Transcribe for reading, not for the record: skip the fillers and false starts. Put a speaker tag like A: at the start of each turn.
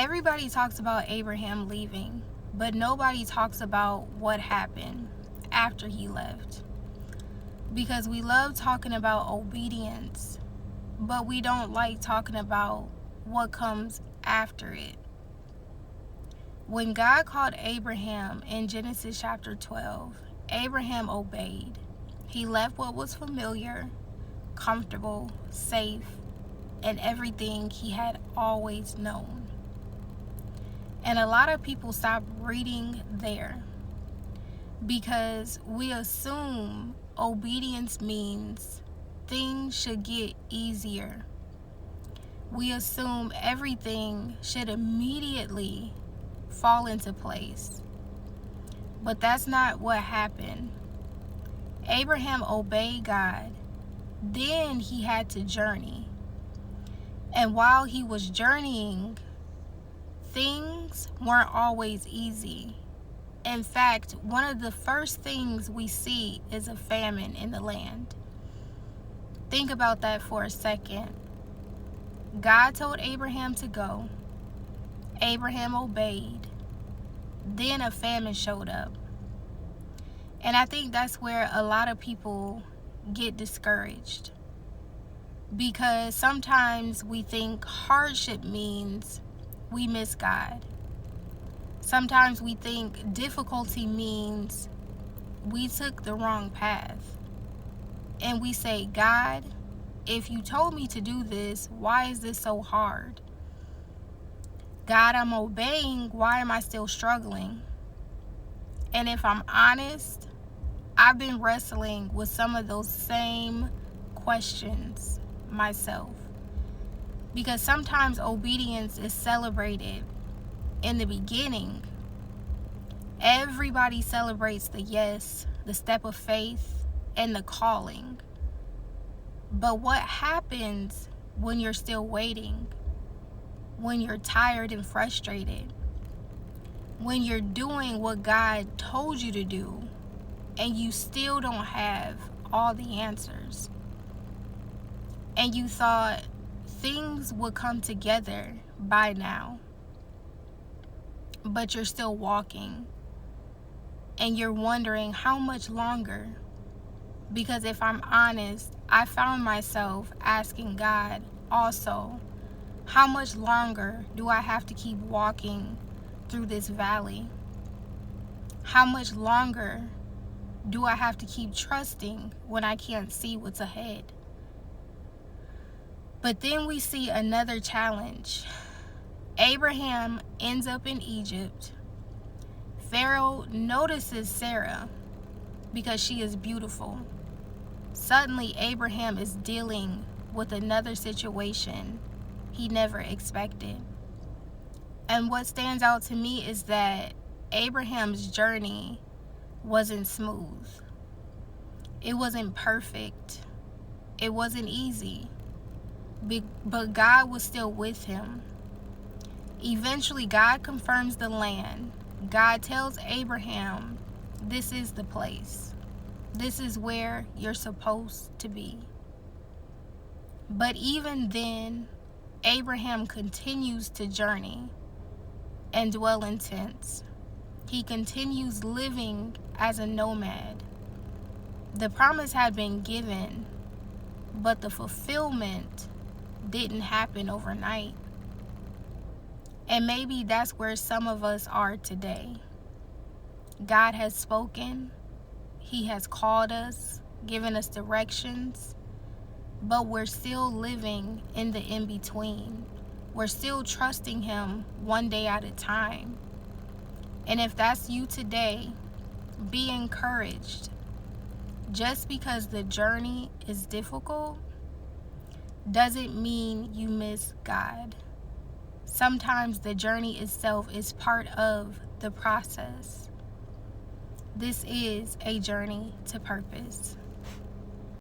A: Everybody talks about Abraham leaving, but nobody talks about what happened after he left. Because we love talking about obedience, but we don't like talking about what comes after it. When God called Abraham in Genesis chapter 12, Abraham obeyed. He left what was familiar, comfortable, safe, and everything he had always known. And a lot of people stop reading there because we assume obedience means things should get easier. We assume everything should immediately fall into place. But that's not what happened. Abraham obeyed God. Then he had to journey. And while he was journeying, things weren't always easy. In fact, one of the first things we see is a famine in the land. Think about that for a second. God told Abraham to go. Abraham obeyed. Then a famine showed up. And I think that's where a lot of people get discouraged. Because sometimes we think hardship means we miss God. Sometimes we think difficulty means we took the wrong path. And we say, God, if you told me to do this, why is this so hard? God, I'm obeying, why am I still struggling? And if I'm honest, I've been wrestling with some of those same questions myself. Because sometimes obedience is celebrated in the beginning. Everybody celebrates the yes, the step of faith, and the calling. But what happens when you're still waiting? When you're tired and frustrated? When you're doing what God told you to do and you still don't have all the answers? And you thought things would come together by now, but you're still walking and you're wondering how much longer. Because if I'm honest, I found myself asking God also, how much longer do I have to keep walking through this valley? How much longer do I have to keep trusting when I can't see what's ahead? But then we see another challenge. Abraham ends up in Egypt. Pharaoh notices Sarah because she is beautiful. Suddenly, Abraham is dealing with another situation he never expected. And what stands out to me is that Abraham's journey wasn't smooth. It wasn't perfect. It wasn't easy. But God was still with him. Eventually, God confirms the land. God tells Abraham, this is the place. This is where you're supposed to be. But even then, Abraham continues to journey and dwell in tents. He continues living as a nomad. The promise had been given, but the fulfillment didn't happen overnight. And maybe that's where some of us are today. God has spoken. He has called us, given us directions, but we're still living in the in-between. We're still trusting Him one day at a time. And if that's you today, be encouraged. Just because the journey is difficult doesn't mean you miss God. Sometimes the journey itself is part of the process. This is a journey to purpose.